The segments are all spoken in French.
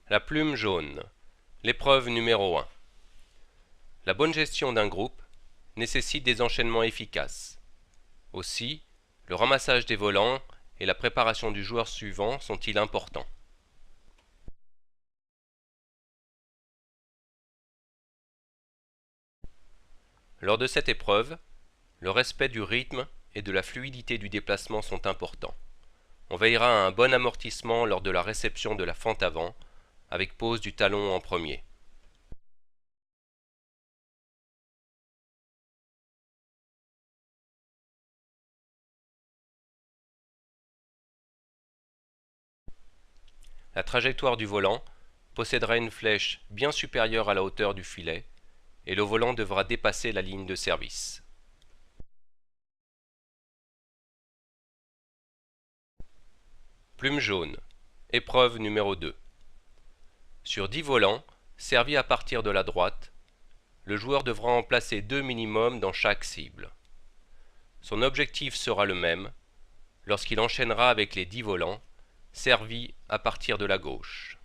La plume jaune. L'épreuve numéro 1. La bonne gestion d'un groupe nécessite des enchaînements efficaces. Aussi, le ramassage des volants et la préparation du joueur suivant sont-ils importants. Lors de cette épreuve, le respect du rythme et de la fluidité du déplacement sont importants. On veillera à un bon amortissement lors de la réception de la fente avant, avec pose du talon en premier. La trajectoire du volant possédera une flèche bien supérieure à la hauteur du filet et le volant devra dépasser la ligne de service. Plume jaune. Épreuve numéro 2. Sur 10 volants, servis à partir de la droite, le joueur devra en placer 2 minimum dans chaque cible. Son objectif sera le même lorsqu'il enchaînera avec les 10 volants, servis à partir de la gauche.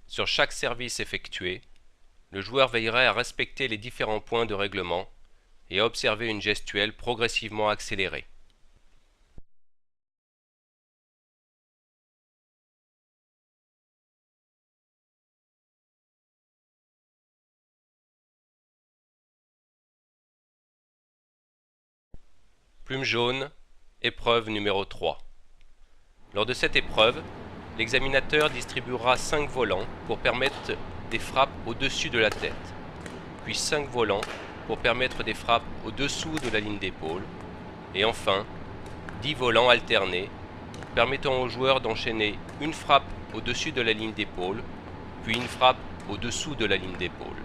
Sur chaque service effectué, le joueur veillera à respecter les différents points de règlement et à observer une gestuelle progressivement accélérée. Plume jaune, épreuve numéro 3. Lors de cette épreuve, l'examinateur distribuera 5 volants pour permettre des frappes au-dessus de la tête, puis 5 volants pour permettre des frappes au-dessous de la ligne d'épaule, et enfin 10 volants alternés permettant au joueur d'enchaîner une frappe au-dessus de la ligne d'épaule, puis une frappe au-dessous de la ligne d'épaule.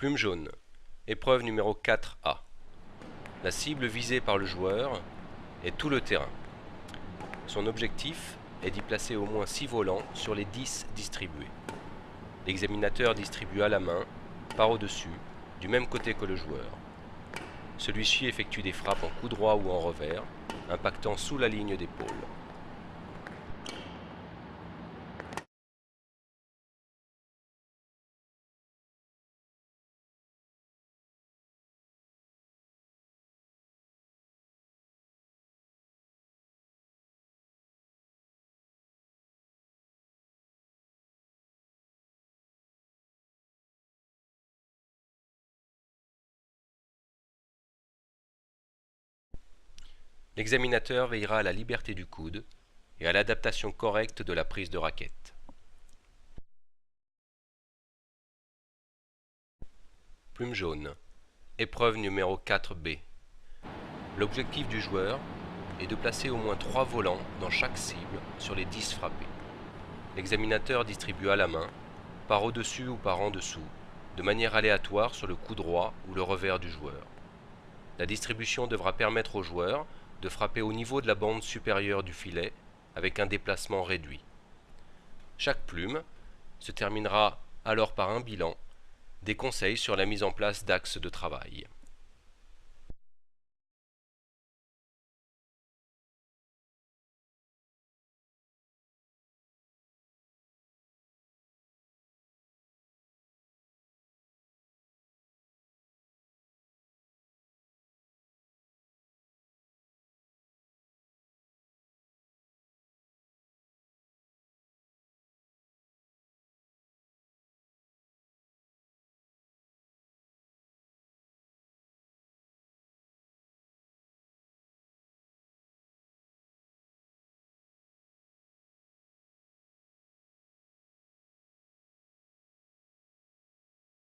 Plume jaune. Épreuve numéro 4A. La cible visée par le joueur est tout le terrain. Son objectif est d'y placer au moins 6 volants sur les 10 distribués. L'examinateur distribue à la main, par au-dessus, du même côté que le joueur. Celui-ci effectue des frappes en coup droit ou en revers, impactant sous la ligne d'épaule. L'examinateur veillera à la liberté du coude et à l'adaptation correcte de la prise de raquette. Plume jaune. Épreuve numéro 4B. L'objectif du joueur est de placer au moins 3 volants dans chaque cible sur les 10 frappés. L'examinateur distribue à la main, par au-dessus ou par en dessous, de manière aléatoire sur le coup droit ou le revers du joueur. La distribution devra permettre au joueur de frapper au niveau de la bande supérieure du filet avec un déplacement réduit. Chaque plume se terminera alors par un bilan, des conseils sur la mise en place d'axes de travail.